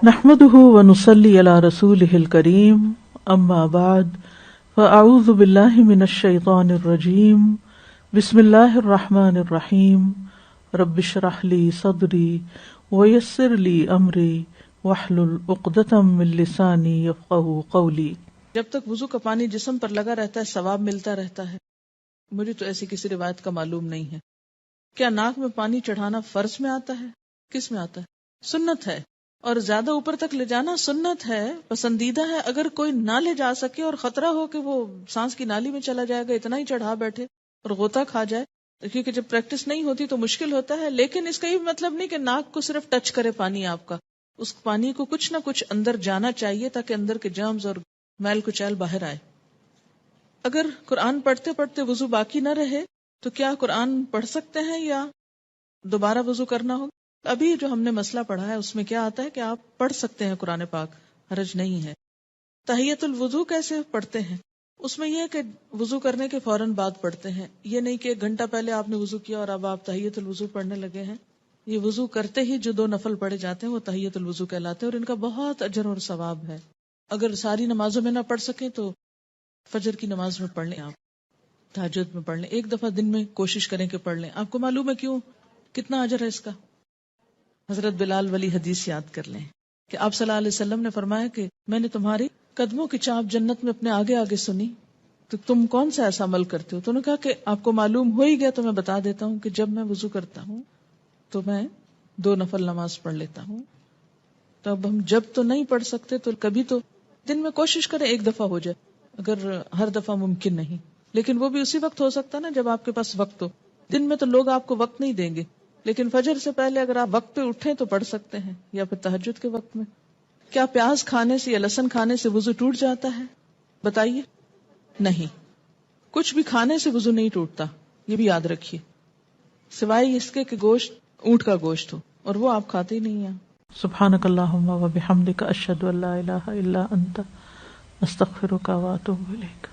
نحمده ونصلي على رسوله الكريم اما بعد فاعوذ بالله من الشيطان الرجيم بسم الله الرحمن الرحيم رب اشرح لي صدري ويسر لي امري واحلل عقدة من لساني يفقهوا قولي۔ جب تک وضو کا پانی جسم پر لگا رہتا ہے ثواب ملتا رہتا ہے۔ مجھے تو ایسی کسی روایت کا معلوم نہیں ہے۔ کیا ناک میں پانی چڑھانا فرض میں آتا ہے؟ کس میں آتا ہے؟ سنت ہے، اور زیادہ اوپر تک لے جانا سنت ہے، پسندیدہ ہے۔ اگر کوئی نہ لے جا سکے اور خطرہ ہو کہ وہ سانس کی نالی میں چلا جائے گا، اتنا ہی چڑھا بیٹھے اور غوطہ کھا جائے، کیونکہ جب پریکٹس نہیں ہوتی تو مشکل ہوتا ہے۔ لیکن اس کا یہ مطلب نہیں کہ ناک کو صرف ٹچ کرے پانی آپ کا، اس پانی کو کچھ نہ کچھ اندر جانا چاہیے تاکہ اندر کے جرمز اور میل کچیل باہر آئے۔ اگر قرآن پڑھتے پڑھتے وضو باقی نہ رہے تو کیا قرآن پڑھ سکتے ہیں یا دوبارہ وضو کرنا ہوگا؟ ابھی جو ہم نے مسئلہ پڑھا ہے اس میں کیا آتا ہے کہ آپ پڑھ سکتے ہیں قرآن پاک، حرج نہیں ہے۔ تحیۃ الوضو کیسے پڑھتے ہیں؟ اس میں یہ ہے کہ وضو کرنے کے فوراً بعد پڑھتے ہیں، یہ نہیں کہ 1 گھنٹہ پہلے آپ نے وضو کیا اور اب آپ تحیۃ الوضو پڑھنے لگے ہیں۔ یہ وضو کرتے ہی جو 2 نفل پڑھے جاتے ہیں وہ تحیۃ الوضو کہلاتے ہیں، اور ان کا بہت اجر اور ثواب ہے۔ اگر ساری نمازوں میں نہ پڑھ سکیں تو فجر کی نماز میں پڑھ لیں، آپ تہجد میں پڑھ لیں، 1 دفعہ دن میں کوشش کریں کہ پڑھ لیں۔ آپ کو معلوم ہے کیوں؟ کتنا اجر ہے اس کا؟ حضرت بلال والی حدیث یاد کر لیں کہ آپ صلی اللہ علیہ وسلم نے فرمایا کہ میں نے تمہاری قدموں کی چاپ جنت میں اپنے آگے آگے سنی، تو تم کون سا ایسا عمل کرتے ہو؟ تو انہوں نے کہا کہ آپ کو معلوم ہو ہی گیا تو میں بتا دیتا ہوں کہ جب میں وضو کرتا ہوں تو میں 2 نفل نماز پڑھ لیتا ہوں۔ تو اب ہم جب تو نہیں پڑھ سکتے تو کبھی تو دن میں کوشش کریں 1 دفعہ ہو جائے، اگر ہر دفعہ ممکن نہیں، لیکن وہ بھی اسی وقت ہو سکتا نا جب آپ کے پاس وقت ہو۔ دن میں تو لوگ آپ کو وقت نہیں دیں گے، لیکن فجر سے پہلے اگر آپ وقت پہ اٹھیں تو پڑھ سکتے ہیں، یا پھر تہجد کے وقت میں۔ کیا پیاز کھانے سے یا لہسن کھانے سے وضو ٹوٹ جاتا ہے؟ بتائیے۔ نہیں، کچھ بھی کھانے سے وضو نہیں ٹوٹتا، یہ بھی یاد رکھیے، سوائے اس کے کہ گوشت اونٹ کا گوشت ہو، اور وہ آپ کھاتے ہی نہیں ہیں۔ سبحانک اللہم و بحمدک اشہد ان لا الہ الا انت استغفرک و اتوب الیک۔